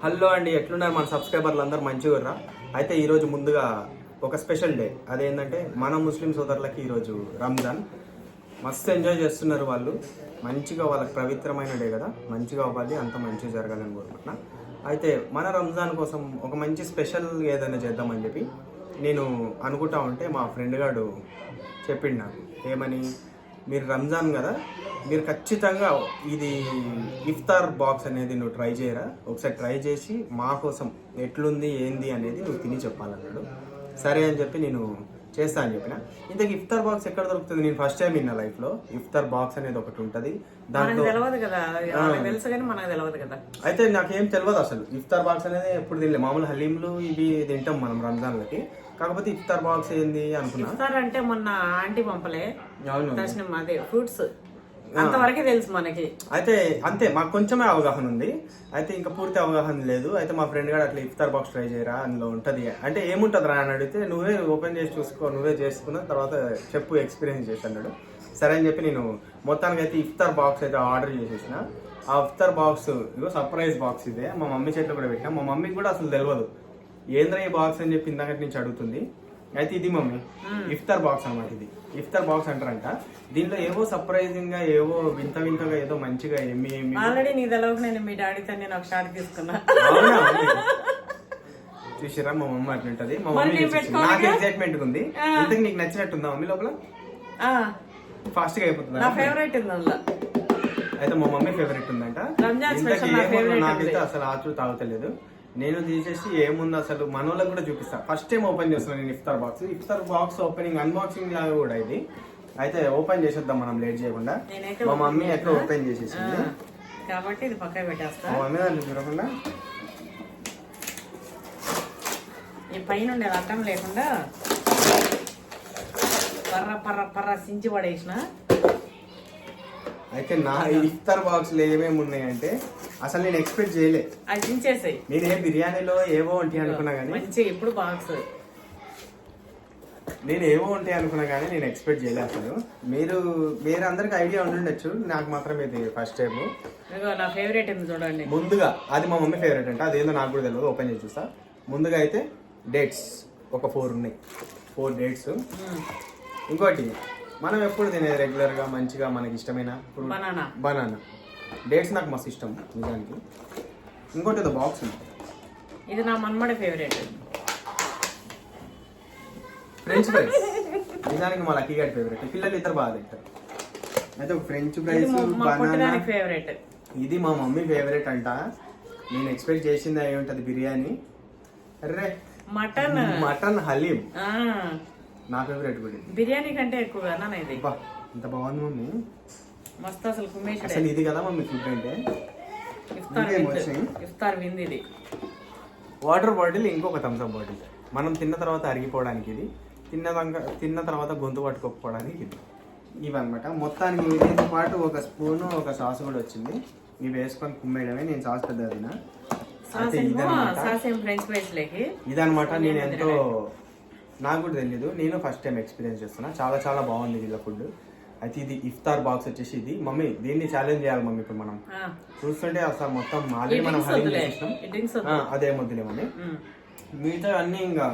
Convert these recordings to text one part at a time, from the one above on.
Hello అండి, ఎట్లున్నారు మన సబ్స్క్రైబర్లు అందరూ మంచిగా? అయితే ఈరోజు ముందుగా ఒక స్పెషల్ డే. అదేంటంటే మన ముస్లిం సోదరులకి ఈరోజు రంజాన్. మస్తు ఎంజాయ్ చేస్తున్నారు వాళ్ళు. మంచిగా వాళ్ళకి పవిత్రమైన డే కదా, మంచిగా అవ్వాలి, అంత మంచిగా జరగాలని కోరుకుంటున్నా. అయితే మన రంజాన్ కోసం ఒక మంచి స్పెషల్ ఏదైనా చేద్దామని చెప్పి నేను అనుకుంటా ఉంటే మా ఫ్రెండ్ గారు చెప్పిండు నాకు ఏమని, మీరు రంజాన్ కదా, మీరు ఖచ్చితంగా ఇది ఇఫ్తార్ బాక్స్ అనేది నువ్వు ట్రై చేయరా, ఒకసారి ట్రై చేసి మా కోసం ఎట్లుంది ఏంది అనేది నువ్వు తిని చెప్పాలన్నాడు. సరే అని చెప్పి నేను చేస్తా అని చెప్పిన. ఇంతకు ఇఫ్తార్ బాక్స్ ఎక్కడ దొరుకుతుంది? నేను ఫస్ట్ టైం విన్నా లైఫ్ లో. ఇఫ్తార్ బాక్స్ అనేది ఒకటి ఉంటది, దాంట్లో అయితే నాకేం తెలియదు అసలు. ఇఫ్తార్ బాక్స్ అనేది ఎప్పుడు తినలేదు. మామూలు హలీంలు ఇవి తింటాం మనం రంజాన్లకి, కాకపోతే ఇఫ్తార్ బాక్స్ ఏంది అనుకున్నా. ఇఫ్తార్ అంటే మొన్న ఆంటీ పంపలే దర్శనం, అదే ఫ్రూట్స్ అంతవరకే తెలుసు మనకి. అయితే అంతే, మాకు కొంచెమే అవగాహన ఉంది, అయితే ఇంకా పూర్తి అవగాహన లేదు. అయితే మా ఫ్రెండ్ గారు అట్లా ఇఫ్తార్ బాక్స్ ట్రై చేయరా, అందులో ఉంటది అంటే ఏముంటది రా అని అడిగితే, నువ్వే ఓపెన్ చేసి చూసుకో, నువ్వే చేసుకున్న తర్వాత చెప్పు ఎక్స్పీరియన్స్ చేసి అన్నాడు. సరే అని చెప్పి నేను మొత్తానికి అయితే ఇఫ్తార్ బాక్స్ అయితే ఆర్డర్ చేసేసిన. ఆ ఇఫ్తార్ బాక్స్ ఇగో సర్ప్రైజ్ బాక్స్ ఇదే, మా మమ్మీ చేతిలో కూడా పెట్టినా. మా మమ్మీకి కూడా అసలు తెలియదు ఏంద్రా ఈ బాక్స్ అని చెప్పి ఇందాక నుంచి అడుగుతుంది. అయితే ఇది మమ్మీ ఇఫ్తార్ బాక్స్ అన్నమాట. ఇది ఇఫ్తార్ బాక్స్ అంటారంట. దీంట్లో ఏవో సర్ప్రైజింగ్ గా, ఏవో వింత వింతగా, ఏదో మంచిగా ఆల్రెడీ నీ తెలవక నేను మీ డాడీతో నేను ఒక షార్ట్ తీసుకున్నా. చూసిరా మా మమ్మీ అట్లుంటది. మా మమ్మీ నాకు ఎక్సైట్మెంట్ ఉంది. ఇంతకు నీకు నచ్చినట్టుందా మమ్మీ? లోపల ఫాస్ట్ గా అయిపోతుంది. నా ఫేవరెట్ ఉంది అందులో. అయితే మా మమ్మీ ఫేవరెట్ ఉందంట. నాకైతే అసలు ఆచూ తాగుతలేదు. నేను తీసేసి ఏముంది అసలు మనోళ్ళకి కూడా చూపిస్తా. ఫస్ట్ టైం ఓపెన్ చేస్తున్నాను నేను ఇఫ్తార్ బాక్స్. ఇఫ్తార్ బాక్స్ ఓపెనింగ్ అన్బాక్సింగ్ లాగా కూడా ఇది. అయితే ఓపెన్ చేసేద్దాం మనం లేట్ చేయకుండా. మా మమ్మీ ఎట్లా ఓపెన్ చేసేసింది కాబట్టి ఇది పక్కన పెట్టేస్తా. మా మమ్మీ దాన్ని చూడకుండా ఈ పైన ఉండేది అడ్డం లేకుండా పర్ర పర్ర పర్ర సించి పడేసిన. అయితే నా ఇఫ్తార్ బాక్స్ లో ఏమేమి ఉన్నాయంటే అసలు నేను ఎక్స్పెక్ట్ చేయలే. అది దించేసాయి. నేను ఏ బిర్యానీలో ఏవో ఉంటాయి అనుకున్నా కానీ మంచిగా ఇప్పుడు బాక్స్ నేను ఏవో ఉంటాయి అనుకున్నా కానీ నేను ఎక్స్పెక్ట్ చేయలే అసలు. మీరు అందరికి ఐడియా ఉండుండొచ్చు, నాకు మాత్రం ఇది ఫస్ట్ టైం. నా ఫేవరెట్ ఉంది చూడండి. ముందుగా అది మా మమ్మీ ఫేవరెట్ అంటే అదేందో నాకు కూడా తెలియదు, ఓపెన్ చేసి చూస్తా. ముందుగా అయితే డేట్స్ ఒక 4 ఉన్నాయి, 4 డేట్స్. ఇంకోటి మనం ఎప్పుడు తినేది రెగ్యులర్ గా మంచిగా మనకి ఇష్టమైన బనానా. డేట్స్ నాకు మస్తు ఇష్టం నిజానికి. ఇంకోటి ఏదో బాక్స్ ఉంది, ఇది నా మన్మడి ఫేవరెట్, ఫ్రెంచ్ ఫ్రైస్. నిజానికి మా లక్కీ గారి ఫేవరెట్. పిల్లలు ఇద్దరు బాగా తింటారు. అయితే ఒక ఫ్రెంచ్ ఫ్రైస్, బనానా ఫేవరెట్. ఇది మా మమ్మీ ఫేవరెట్ అంట. నేను ఎక్స్పెక్ట్ చేసింది అయి ఉంటది బిర్యానీ. అర్రే మటన్ హలీం నా ఫేవరెట్ కూడా. బిర్యానీ కంటే ఎక్కువగా ఇది. ఇంత బాగుంది మమ్మీ, మస్తు అసలు. అసలు ఇది కదా మమ్మీ ఫుడ్ అంటే. ఇఫ్తార్ వింది ఇది. వాటర్ బాటిల్, ఇంకొక థమ్స్అప్ బాటిల్. మనం తిన్న తర్వాత అరిగిపోవడానికి ఇది, తిన్న తర్వాత గొంతు పట్టుకోకపోవడానికి ఇది. ఇవన్నమాట మొత్తానికి. దీంతో పాటు ఒక స్పూను, ఒక సాస్ కూడా వచ్చింది. ఇవి వేసుకొని కుమ్మేయడమే. నేను సాస్ పెద్ద తిన. ఇదనమాట. నేను ఎంతో, నాకు కూడా తెలీదు, నేను ఫస్ట్ టైం ఎక్స్పీరియన్స్ చేస్తున్నా. చాలా చాలా బాగుంది వీళ్ళ ఫుడ్. అయితే ఇది ఇఫ్తార్ బాక్స్ వచ్చేసి ఇది. మమ్మీ దీన్ని ఛాలెంజ్ చేయాలి మమ్మీ. ఇప్పుడు మనం చూస్తుంటే అసలు మొత్తం ఆల్రెడీ మనం హలీం చేసినాం, అదే వద్దులే మమ్మీ. మిగతా అన్ని ఇంకా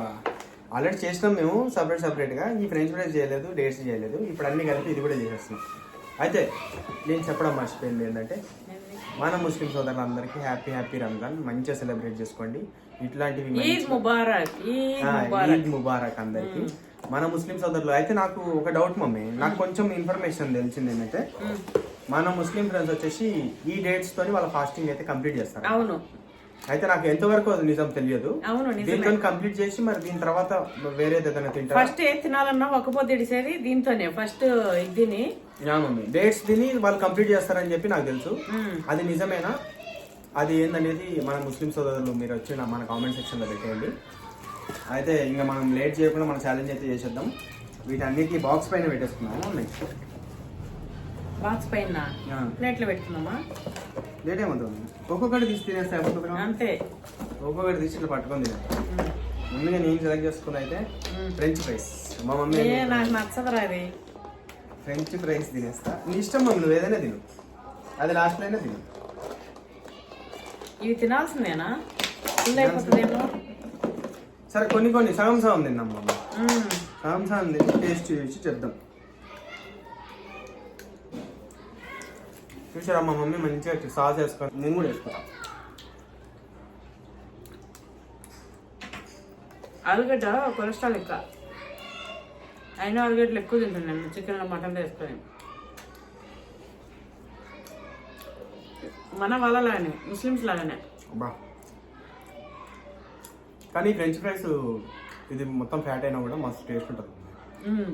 ఆల్రెడీ చేసినాం మేము సపరేట్ గా. ఈ ఫ్రెంచ్ ఫ్రైస్ చేయలేదు, డేట్స్ చేయలేదు. ఇప్పుడు అన్ని కలిపి ఇది కూడా చేసేస్తున్నాం. అయితే నేను చెప్పడం మర్చిపోయింది ఏంటంటే, మన ముస్లిం సోదరులందరికీ హ్యాపీ రంజాన్. మంచిగా సెలబ్రేట్ చేసుకోండి. ఇట్లాంటివి ఈద్ ముబారక్ అందరికి. మన ముస్లిం సోదరులు. అయితే నాకు ఒక డౌట్ మమ్మీ, నాకు కొంచెం ఇన్ఫర్మేషన్ తెలిసింది ఏంటంటే, మన ముస్లిం ఫ్రెండ్స్ వచ్చేసి ఈ డేట్స్ తోని వాళ్ళ ఫాస్టింగ్ అయితే కంప్లీట్ చేస్తారు. అవును. అయితే నాకు ఎంతవరకు అది నిజం తెలియదు. దీంతో కంప్లీట్ చేసి మరి దీని తర్వాత వేరేది ఏదైనా తింటారు. ఫస్ట్ ఏ తినాలన్నా ఒకపోతే ఇడిసేది దీంతోనే ఫస్ట్ ఇది మమ్మీ. డేట్స్ తిని వాళ్ళు కంప్లీట్ చేస్తారని చెప్పి నాకు తెలుసు. అది నిజమేనా, అది ఏందనేది మన ముస్లిం సోదరులు మీరు వచ్చి మన కామెంట్ సెక్షన్ లో పెట్టేయండి. అయితే ఇంకా మనం లేట్ చేయకుండా మన ఛాలెంజ్ అయితే చేసేద్దాం. వీటన్నిటిని బాక్స్ పైన పెట్టేసుకున్నాము. బాక్స్ పైన ప్లేట్లో పెట్టుకున్నామా? లేట్ ఏమవుతుంది, ఒక్కొక్కటి తీసి తినేస్తే అయిపోతుంది అంతే. ఒక్కొక్కటి తీసి ఇట్లా పట్టుకొని తినేస్తాం. ముందుగా నేను సెలెక్ట్ చేసుకుని అయితే ఫ్రెంచ్ ఫ్రైస్. మా మమ్మీ నాకు నచ్చదురా అది. ఫ్రెంచ్ ఫ్రైస్ తినేస్తా. నీ ఇష్టం మమ్మీ, నువ్వు ఏదైనా తిను, అది లాస్ట్ అయినా తిను. ఇవి తినాల్సిందేనా? ఫుల్ అయిపోతుందేమో. సరే కొన్ని సగం సగం తిన్నాం మమ్మ. మ్మ్. సగం సగం తిని టేస్ట్ చేసి చెప్దాం. చూసారా మా మమ్మీ మంచిగా సాస్ వేసుకొని నేను కూడా వేసుకుంటా. ఆలుగడ్డ కొలెస్ట్రాల్ ఎక్కువ, అయినా ఆలుగడ్డలు ఎక్కువ తింటాను నేను చికెన్ మటన్ వేసుకొని. మన వాళ్ళలాగానే ముస్లిమ్స్ లాగానే. అబ్బా కానీ ఫ్రెంచ్ ఫ్రైస్ ఇది మొత్తం ఫ్యాట్ అయినా కూడా మస్తు టేస్ట్ ఉంటుంది. మ్మ్.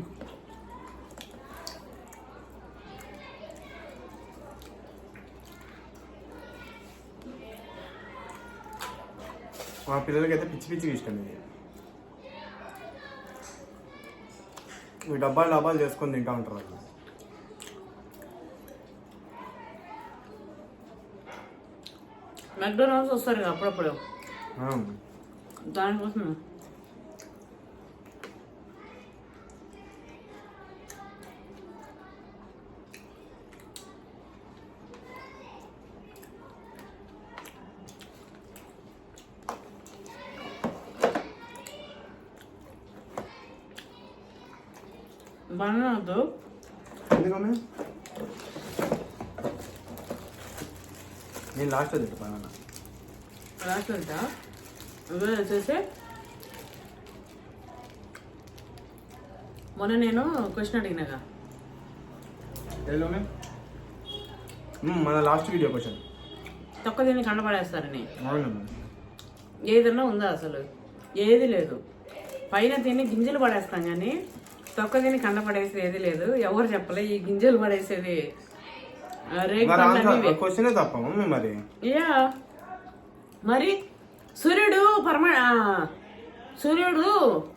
మా పిల్లలకి అయితే పిచ్చి పిచ్చిగా ఇష్టం ఇది. ఈ డబ్బాలు చేసుకొని తింటా ఉంటారు వాళ్ళు. మెక్డోనల్డ్స్ వస్తారు కదా అప్పుడప్పుడు, ఆ, దానికోసం. బనానా వద్దు. ఎందుకమ్మే నేను లాస్ట్ తింటా బనానా. లాస్ట్ అంతా ఇవే వచ్చేసి మొన్న నేను క్వశ్చన్ అడిగినాగా, ఏలోనే మన లాస్ట్ వీడియో క్వశ్చన్. తొక్క దీన్ని కండపడేస్తారని. అవునమ్మా. ఏదన్నా ఉందా అసలు? ఏది లేదు. పైన తిని గింజలు పడేస్తాం కానీ తొక్క తిని కండ పడేసేది ఏది లేదు. ఎవరు చెప్పలే ఈ గింజలు పడేసేది రేగు పండ్లు అన్నీ. క్వశ్చనే తప్ప మరి. యా మరి సూర్యుడు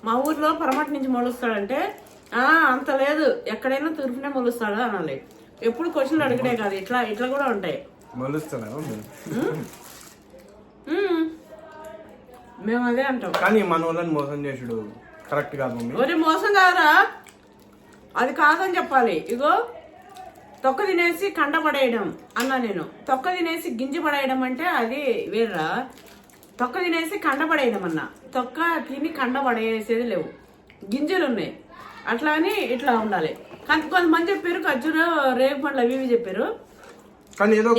మా ఊర్లో పరమటి నుంచి మొలుస్తాడంటే అంత లేదు, ఎక్కడైనా తూర్పునే మొలుస్తాడు అనాలి. ఎప్పుడు క్వశ్చన్లు అడిగితే కాదు, ఇట్లా కూడా ఉంటాయి. మొలుస్తాడా? మేము అదే అంటాం. కానీ మన వాళ్ళని మోసం చేసుడు కరెక్ట్ కాదు మమ్మీ. ఒరే మోసం కాదురా, అది కాదని చెప్పాలి. ఇగో తొక్క తినేసి కండ పడేయడం అన్నా నేను. తొక్క తినేసి గింజ పడేయడం అంటే అది వేర్రా. తొక్క తినేసి కండ పడేయడం అన్నా. తొక్క తిని కండ పడేసేది లేవు, గింజలు ఉన్నాయి. అట్లా అని ఇట్లా ఉండాలి. కానీ కొంతమంది చెప్పారు ఖర్జూర రేగు పండ్లు అవి ఇవి చెప్పారు. నేను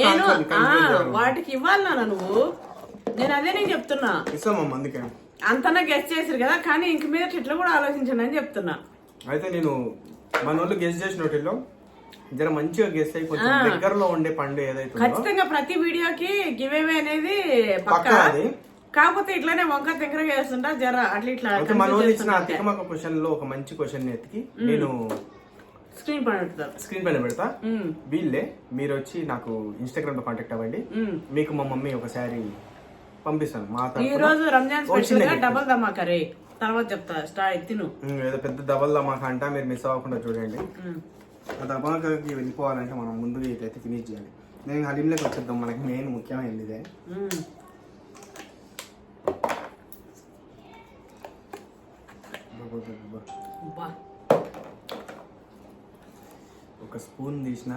వాటికి ఇవ్వాలి నాన్న నువ్వు. నేను అదే నేను చెప్తున్నా. అంతనా గెస్ట్ చేసారు కదా, కానీ ఇంక మీద ఇట్లా కూడా ఆలోచించండి అని చెప్తున్నా. అయితే నేను మన వాళ్ళు గెస్ట్ చేసిన వాటిల్లో జర మంచిగా గెస్ట్ అయి కొంచెం దగ్గరలో ఉండే పండు ఏదైతే ఖచ్చితంగా ప్రతి వీడియోకి గివ్ అవే అనేది పక్కా. కాకపోతే ఇట్లానే వంక దగ్గరగా వేస్తుంటా జర అట్లా ఇట్లా. మన వాళ్ళు ఇచ్చిన తికమక క్వశ్చన్ లో ఒక మంచి క్వశ్చన్ ఎత్తికి నేను స్క్రీన్ పైన పెడతా. వీళ్ళే మీరు వచ్చి నాకు ఇన్స్టాగ్రామ్ లో కాంటాక్ట్ అవ్వండి. మీకు మా మమ్మీ ఒకసారి పంపిస్తాను. మా ఈ రోజు రంజాన్ స్పెషల్ గా డబల్ ధమాకా రే, తర్వాత చెప్తా తిను. ఏదో పెద్ద డబల్ ధమాకా అంట, మీరు మిస్ అవ్వకుండా చూడండి. ఆ ధమాకాకి వెళ్ళిపోవాలంటే మనం ముందుగా ఇట్లయితే ఫినిష్ చేయాలి. నేను హలీంలోకి వచ్చేద్దాం, మనకి మెయిన్ ముఖ్యమైనది ఇదే. ఒక స్పూన్ తీసిన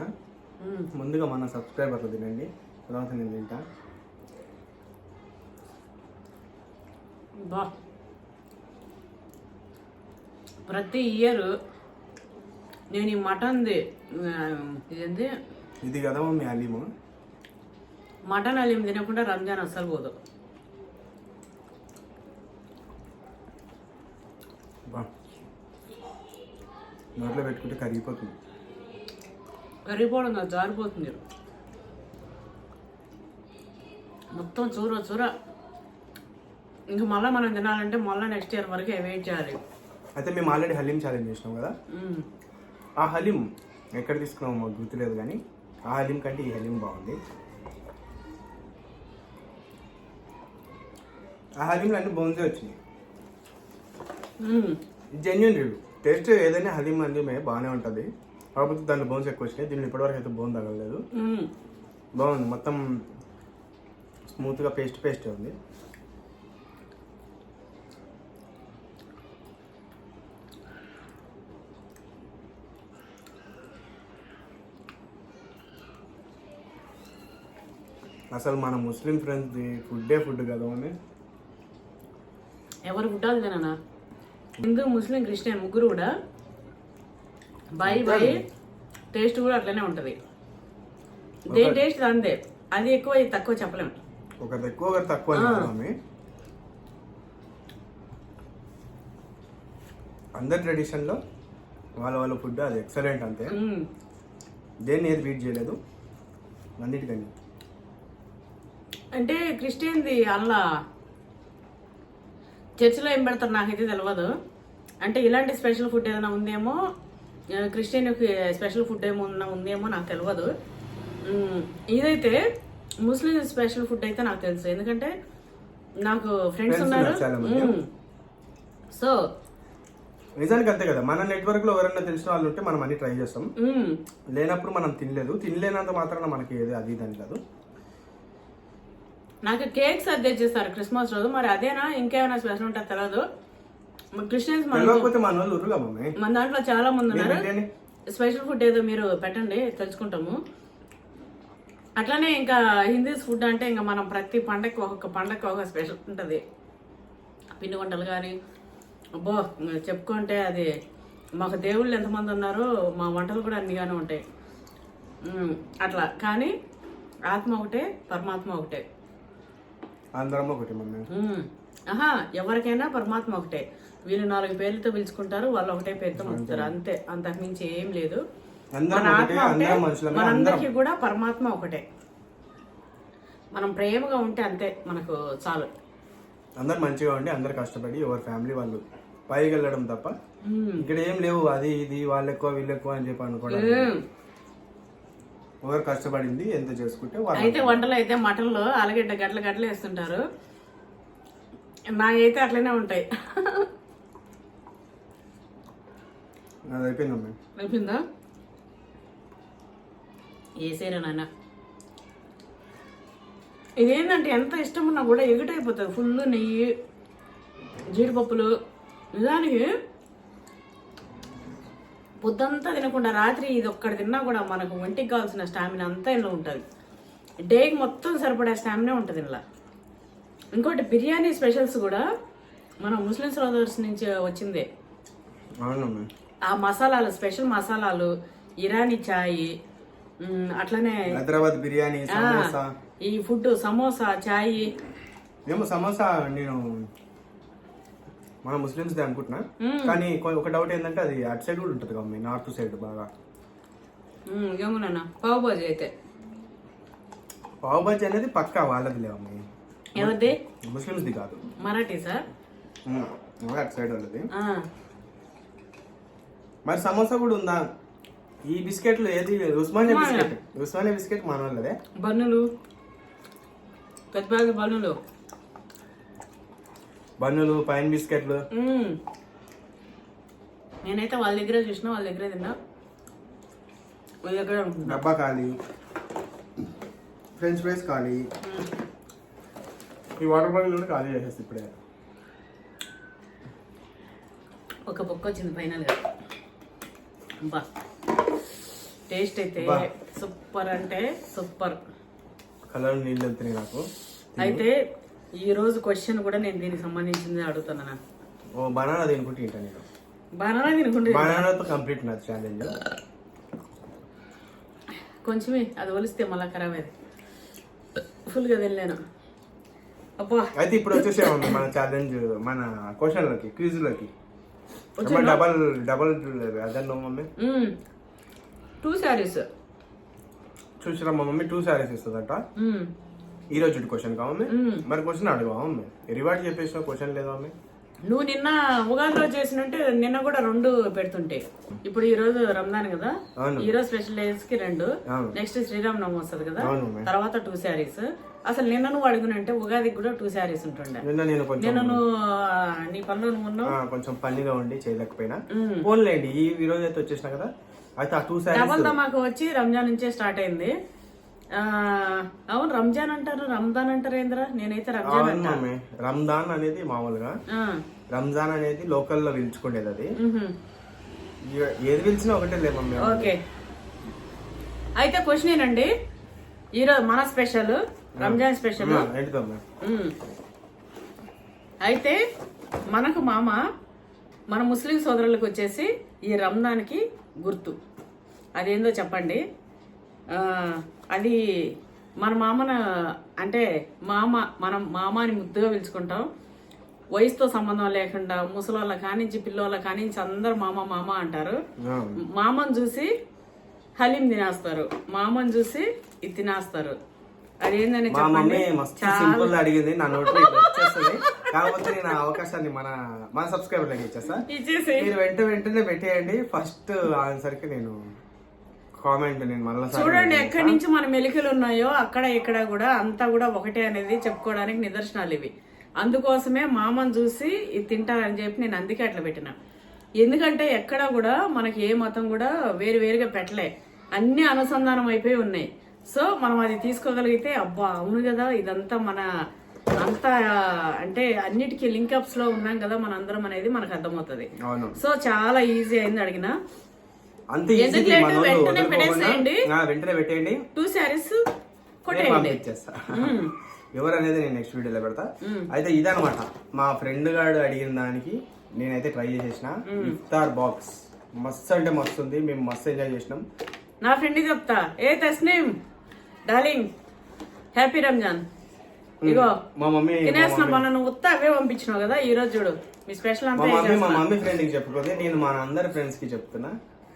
ముందుగా మన సబ్స్క్రైబర్లు తినండి, తర్వాత నేను తింటా. ప్రతి ఇయర్ నేను ఈ మటన్ది ఇదేంటి ఇది కదా మమ్మీ హలీము. మటన్ హలీం తినకుండా రంజాన్ అస్సలు పోదు. నోట్లో పెట్టుకుంటే కరిగిపోతుంది. కరిగిపోవడం కాదు, జారిపోతుంది మొత్తం చూర. ఇంక మళ్ళీ మనం తినాలంటే మళ్ళీ నెక్స్ట్ ఇయర్ వరకే వెయిట్ చేయాలి. అయితే మేము ఆల్రెడీ హలీం ఛాలెంజ్ చేసినాం కదా, ఆ హలీం ఎక్కడ తీసుకున్నామో మాకు గుర్తులేదు, కానీ ఆ హలీం కంటే ఈ హలీం బాగుంది. ఆ హలీంలో అన్ని బోన్సే వచ్చినాయి. Genuine review. టేస్ట్ ఏదైనా హలీం హలీమే బాగానే ఉంటుంది, కాకపోతే దాంట్లో బోన్స్ ఎక్కువ వచ్చినాయి. దీన్ని ఇప్పటివరకు అయితే బోన్ తగలలేదు. బాగుంది, మొత్తం స్మూత్గా పేస్ట్ ఉంది. అసలు మన ముస్లిం ఫ్రెండ్స్ది ఫుడ్ కదా అని ఎవరు ఫుడ్ తిననా హిందూ ముస్లిం క్రిస్టియన్ ముగ్గురు కూడా బాయి బాయి టేస్ట్ కూడా అట్లనే ఉంటది. దేని టేస్ట్ అంతే, అది ఎక్కువ ఇది తక్కువ చెప్పలేం. ఒకటి ఎక్కువ ఒకటి తక్కువ అని కాదు మమ్మీ. అందరి ట్రెడిషన్లో వాళ్ళ ఫుడ్ అది ఎక్సలెంట్ అంతే. దేన్ని ఏది బీట్ చేయలేదు అన్నిటికని. అంటే క్రిస్టియన్ది అలా చర్చిలో ఏం పెడతారు నాకైతే తెలియదు. అంటే ఇలాంటి స్పెషల్ ఫుడ్ ఏదైనా ఉందేమో, క్రిస్టియన్కి స్పెషల్ ఫుడ్ ఏమన్నా ఉందేమో నాకు తెలియదు. ఇదైతే ముస్లిం స్పెషల్ ఫుడ్ అయితే నాకు తెలుసు, ఎందుకంటే నాకు ఫ్రెండ్స్ ఉన్నారు. సో నిజానికి అంతే కదా, మన నెట్వర్క్ లో ఎవరైనా తెలిసిన వాళ్ళు ఉంటే మనం అన్ని ట్రై చేస్తాం. లేనప్పుడు మనం తినలేనంత మాత్రాన మనకి ఏది అది ఇదని కాదు. నాకు కేక్స్ అది తెచ్చేస్తారు క్రిస్మస్ రోజు, మరి అదేనా ఇంకేమైనా స్పెషల్ ఉంటే తెలియదు. క్రిస్టియన్స్ మన దాంట్లో చాలా మంది ఉన్నారు. స్పెషల్ ఫుడ్ ఏదో మీరు పెట్టండి తెలుసుకుంటాము. అట్లానే ఇంకా హిందూస్ ఫుడ్ అంటే ఇంకా మనం ప్రతి పండగకి ఒక స్పెషల్ ఉంటుంది. పిండి వంటలు కానీ అబ్బో చెప్పుకుంటే అది మాకు దేవుళ్ళు ఎంతమంది ఉన్నారో మా వంటలు కూడా అన్నిగానే ఉంటాయి. అట్లా కానీ ఆత్మ ఒకటే, పరమాత్మ ఒకటే, అందరం ఒకటి మమ్మీ. ఎవరికైనా పరమాత్మ ఒకటే. వీళ్ళు 4 పేర్లతో పిలుచుకుంటారు, వాళ్ళు ఒకటే పేరుతో పిలుస్తారు, అంతే. అంతకుమించి ఏం లేదు. మన ఆత్మ ఒకటే, మనందరికీ కూడా పరమాత్మ ఒకటే. మనం ప్రేమగా ఉంటే అంతే మనకు చాలు. అందరు మంచిగా ఉండి అందరు కష్టపడి ఎవరి ఫ్యామిలీ వాళ్ళు పైకి వెళ్ళడం తప్ప ఇక్కడ ఏం లేవు అది ఇది వాళ్ళు ఎక్కువ వీళ్ళు ఎక్కువ అని చెప్పి అనుకోవడం. ఎవరు కష్టపడింది ఎంత చేసుకుంటే అయితే వంటలు అయితే మటన్లో ఆలుగడ్డ గడ్డలు వేస్తుంటారు. నాకైతే అట్లనే ఉంటాయి. అది అయిపోయిందమ్మా. అయిపోయిందా? వేసేరా నాన్న. ఇదేంటంటే ఎంత ఇష్టం ఉన్నా కూడా ఎగుటైపోతుంది. ఫుల్ నెయ్యి, జీడిపప్పులు. నిజానికి పొద్దంతా తినకుండా రాత్రి ఇది ఒక్కటి తిన్నా కూడా మనకు ఒంటికి కావాల్సిన స్టామినా అంతా ఇంట్లో ఉంటుంది. డేకి మొత్తం సరిపడే స్టామినా ఉంటుంది ఇంట్లో. ఇంకోటి బిర్యానీ స్పెషల్స్ కూడా మన ముస్లిం సోదర్స్ నుంచి వచ్చిందే. ఆ మసాలాలు, స్పెషల్ మసాలాలు, ఇరానీ చాయ్, అట్లనే హైదరాబాద్ బిర్యానీ, ఈ ఫుడ్ సమోసా, చాయ్. ఏమో సమోసా నేను మన ముస్లిమ్స్ అనుకుంటున్నా, కానీ ఒక డౌట్ ఏంటంటే అది అటు సైడ్ కూడా ఉంటుంది కదా, నార్త్ సైడ్ బాగా. ఏమన్నా పావు బాజీ అయితే పావు బాజీ అనేది పక్కా వాళ్ళది లేవమ్మ. ఎవరిది? ముస్లిమ్స్ది కాదు, మరాఠీ సార్. అటు సైడ్ వాళ్ళది. మరి సమోసా కూడా ఉందా? ఈ బిస్కెట్లు ఏది? ఉస్మానియా బిస్కెట్ మన వాళ్ళదే. బన్నులు, పెద్ద బన్నులు, పైన్ బిస్కెట్లు. నేనైతే వాళ్ళ దగ్గర చూసిన, వాళ్ళ దగ్గర తిన్నా, వాళ్ళ దగ్గర డబ్బా ఖాళీ, ఫ్రెంచ్ ఫ్రైస్ ఖాళీ, ఈ వాటర్ బాటిల్ కూడా ఖాళీ చేసేసి ఇప్పుడే. ఒక బొక్క వచ్చింది ఫైనల్గా. బా టేస్ట్ అయితే సూపర్ అంటే సూపర్. కలర్ నీళ్ళు వెళ్తున్నాయి నాకు. అయితే ఈ రోజు క్వశ్చన్ కూడా నేను దీనికి సంబంధించింది అడుగుతున్నా. ఓ బనానా తినుకుంటా నేను. బనానా తినుకుంటే బనానాతో కంప్లీట్ నా ఛాలెంజ్. కొంచెమే అది ఒలిస్తే మళ్ళీ ఖరాబ్ అయ్యేది. ఫుల్గా తినలేను. అబ్బా అయితే ఇప్పుడు వచ్చేసాము మన ఛాలెంజ్, మన క్వశ్చన్లకి, క్విజ్లకి. డబల్ అదన్నా మమ్మీ 2 sarees చూసిరా మా మమ్మీ 2 sarees ఇస్తుందట. ఈ రోజు క్వశ్చన్ కా మమ్మీ? మరి క్వశ్చన్ అడుగు మమ్మీ. రివార్డ్ చెప్పేసిన క్వశ్చన్ లేదా మమ్మీ? నువ్వు నిన్న ఉగాది రోజు చేసినట్టే నిన్న కూడా 2 పెడుతుంటే. ఇప్పుడు ఈ రోజు రంజాన్ కదా, ఈ రోజు స్పెషల్ డేస్ కి 2, నెక్స్ట్ శ్రీరామనవమి వస్తుంది కదా, తర్వాత 2 sarees. అసలు నిన్న నువ్వు అడుగునంటే ఉగాదికి కూడా 2 sarees ఉంటుండే. నిన్న నువ్వు నీ పనులు నువ్వు ఉన్నావు, కొంచెం పనిగా ఉండి చేయలేకపోయినా. ఫోన్లేండి, ఈ రోజు అయితే వచ్చేసిన కదా. అయితే ఆ 2 sarees డబల్ మాకు వచ్చి రంజాన్ నుంచే స్టార్ట్ అయింది. అవును, రంజాన్ అంటారు, రంజాన్ అంటారు ఏంద్రా? నేనైతే రంజాన్ అంటాను. రంజాన్ అనేది మామూలుగా, రంజాన్ అనేది లోకల్లో పిలుచుకునేది. అది ఏది పిలిచినా ఒకటే లే మమ్మీ. ఓకే, అయితే క్వశ్చన్ ఏంటండి, ఈరోజు మన స్పెషల్ రంజాన్ స్పెషల్. అయితే మనకు మామ మన ముస్లిం సోదరులకు వచ్చేసి ఈ రంజాన్కి గుర్తు అదేందో చెప్పండి. అది మన మామను అంటే మనం మామ అని ముద్దుగా పిలుచుకుంటాం. వయసుతో సంబంధం లేకుండా ముసలోళ్ళ కానించి పిల్లోళ్ళ కానించి అందరు మామ మామ అంటారు. మామను చూసి హలీం తినేస్తారు, మామను చూసి ఇది తినేస్తారు. అదేందని మా మమ్మీ మస్తు సింపుల్ అడిగింది, నా నోట్లో వచ్చేస్తుంది. కాకపోతే నేను ఆ అవకాశాన్ని మన సబ్స్క్రైబర్లకి ఇచ్చేసి మీరు వెంటనే పెట్టేయండి. ఫస్ట్ ఆన్సర్ కి నేను కామెంట్ నేను మళ్ళీ చూడండి ఎక్కడి నుంచి మన మెలికలు ఉన్నాయో అక్కడ ఇక్కడ కూడా అంతా కూడా ఒకటే అనేది చెప్పుకోవడానికి నిదర్శనాలు ఇవి. అందుకోసమే మామను చూసి ఇది తింటారని చెప్పి నేను అందుకే అట్లా పెట్టిన. ఎందుకంటే ఎక్కడ కూడా మనకి ఏ మతం కూడా వేరుగా పెట్టలే, అన్ని అనుసంధానం అయిపోయి ఉన్నాయి. సో మనం అది తీసుకోగలిగితే అబ్బా అవును కదా ఇదంతా మన అంతా అంటే అన్నిటికీ లింకప్స్ లో ఉన్నాం కదా మన అందరం అనేది మనకు అర్థమవుతుంది. సో చాలా ఈజీ అయింది అడిగిన. వెంటనే పెట్టేయండి 2 sarees కొట్టేయండి. ఎవరు అనేది నేను నెక్స్ట్ వీడియోలో పెడతా. అయితే ఇదనమాట మా ఫ్రెండ్ గాడు అడిగిన దానికి నేనైతే ట్రై చేసేసిన ఇఫ్తార్ బాక్స్. మస్తు అంటే మస్తు ఉంది, మేము మస్తు ఎంజాయ్ చేసినాం. నా ఫ్రెండ్ చెప్తా, ఏ తస్నీమ్ డార్లింగ్ హ్యాపీ రంజాన్. ఇగో మా మమ్మీ తినేసిన మొన్న నువ్వు ఉత్తా అవే పంపించినావు కదా, ఈ రోజు చూడు మీ స్పెషల్ అంతా. మా మమ్మీ ఫ్రెండ్ కి చెప్పకపోతే నేను మన అందరి ఫ్రెండ్స్ కి చెప్తున్నా,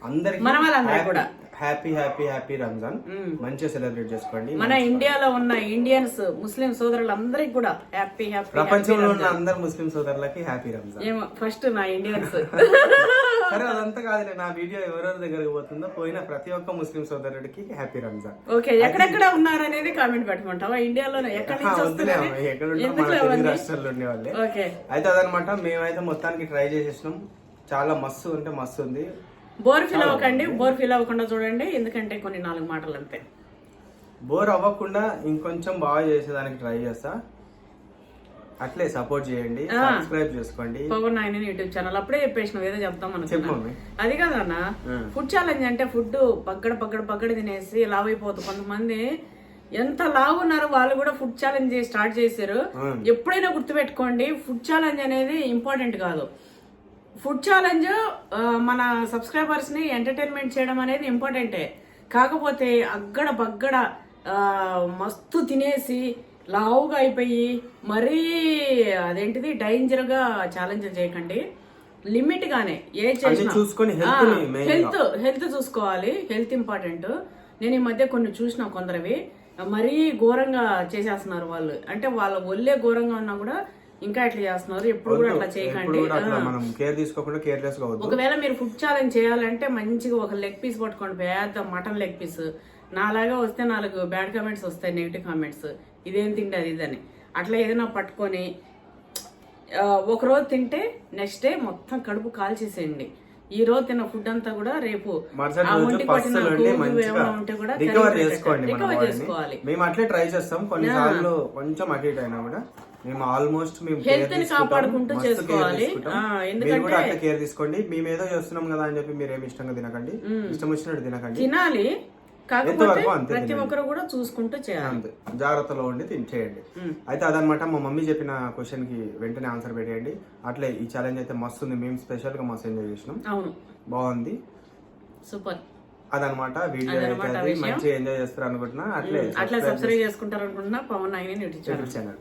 అందరికి మన వాళ్ళందరూ కూడా హ్యాపీ రంజాన్. మంచిగా సెలబ్రేట్ చేసుకోండి. మన ఇండియాలో ఉన్న ఇండియన్స్ ముస్లిం సోదరులందరికీ కూడా హ్యాపీ ప్రపంచంలో ఉన్న అందరు ముస్లిం సోదరులకి హ్యాపీ రంజాన్. ఏమో ఫస్ట్ నా ఇండియన్స్. సరే అదంతా కాదులే, నా వీడియో ఎవరెవరి దగ్గరకు పోతుందో పోయిన ప్రతి ఒక్క ముస్లిం సోదరుడికి హ్యాపీ రంజాన్. ఓకే, ఎక్కడెక్కడ ఉన్నారనేది కామెంట్ పెట్టమంటావా? ఇండియాలోనే ఎక్కడ రాష్ట్రాల్లో ఉండేవాళ్ళే. ఓకే, అయితే అదనమాట. మేమైతే మొత్తానికి ట్రై చేసేసినాం. చాలా మస్తు అంటే మస్తు ఉంది. బోర్ ఫీల్ అవ్వకండి, బోర్ ఫీల్ అవ్వకుండా చూడండి, ఎందుకంటే కొన్ని 4 మాటలు అంతే. బోర్ అవ్వకుండా ఇంకొంచెం బాగా చేసేదానికి ట్రై చేస్తా. అట్లే సపోర్ట్ చేయండి, సబ్స్క్రైబ్ చేసుకోండి పవన్ నాయన యూట్యూబ్ ఛానల్. అప్పుడే చెప్పేసిన ఏదో చెప్తాం చెప్పు. అది కాదన్న, ఫుడ్ ఛాలెంజ్ అంటే ఫుడ్ పగ్గడ తినేసి లావ్ అయిపోతుంది. కొంతమంది ఎంత లావు ఉన్నారో వాళ్ళు కూడా ఫుడ్ ఛాలెంజ్ స్టార్ట్ చేశారు. ఎప్పుడైనా గుర్తుపెట్టుకోండి, ఫుడ్ ఛాలెంజ్ అనేది ఇంపార్టెంట్ కాదు. ఫుడ్ ఛాలెంజ్ మన సబ్స్క్రైబర్స్ ని ఎంటర్టైన్మెంట్ చేయడం అనేది ఇంపార్టెంటే. కాకపోతే బగ్గడ మస్తు తినేసి లావుగా అయిపోయి మరీ అదేంటిది డేంజర్ గా ఛాలెంజ్ చేయకండి. లిమిట్ గానే ఏ చేసినా హెల్త్ చూసుకోవాలి, హెల్త్ ఇంపార్టెంట్. నేను ఈ మధ్య కొన్ని చూసిన కొందరివి మరీ ఘోరంగా చేసేస్తున్నారు వాళ్ళు. అంటే వాళ్ళ ఒళ్ళే ఘోరంగా ఉన్నా కూడా ఇంకా ఎట్లా చేస్తున్నారు. ఎప్పుడు కూడా అట్లా చేయకండి. ఒకవేళ మీరు ఫుడ్ ఛాలెంజ్ చేయాలంటే మంచిగా ఒక లెగ్ పీస్ పట్టుకోండి, పెద్ద మటన్ లెగ్ పీస్. నాలాగా వస్తే 4 బ్యాడ్ కామెంట్స్ వస్తాయి, నెగిటివ్ కామెంట్స్, ఇదేం తిండి అది ఇదని. అట్లా ఏదైనా పట్టుకొని ఒకరోజు తింటే నెక్స్ట్ డే మొత్తం కడుపు కాల్చేసేయండి. ఈ రోజు తిన్న ఫుడ్ అంతా కూడా రేపు ఒంటికి పట్టిన ఉంటే కూడా రికవర్ చేసుకోవాలి. మేము అట్లే ట్రై చేస్తాం. కొన్నిసార్లు కొంచెం అటు ఇటు అయినా కూడా మేము ఆల్మోస్ట్ హెల్త్ ని కాపాడుకుంటూ చేసుకోవాలి. ఎందుకంటే అట్లా కేర్ తీసుకోండి. మేము ఏదో చేస్తున్నాం కదా అని చెప్పి మీరు ఏమి ఇష్టంగా తినకండి, ఇష్టం వచ్చినట్టు తినకండి. తినాలి, కాకపోతే ప్రతి ఒక్కరు కూడా చూసుకుంటూ చేయాలి, జాగ్రత్తలో ఉండి చేయండి. అయితే అదనమాట. మా మమ్మీ చెప్పిన క్వశ్చన్ కి వెంటనే ఆన్సర్ పెట్టేయండి. అట్లే ఈ ఛాలెంజ్ అయితే మస్తు ఉంది. మేము స్పెషల్ గా మస్తు ఎంజాయ్ చేసినాం. అవును, బాగుంది, సూపర్. అదనమాట వీడియో అయితే మంచిగా ఎంజాయ్ చేస్తారు అనుకుంటున్నా. అట్లే సబ్స్క్రైబ్ చేసుకుంటారు అనుకుంటున్నా పవన్ నాయన యూట్యూబ్ ఛానల్.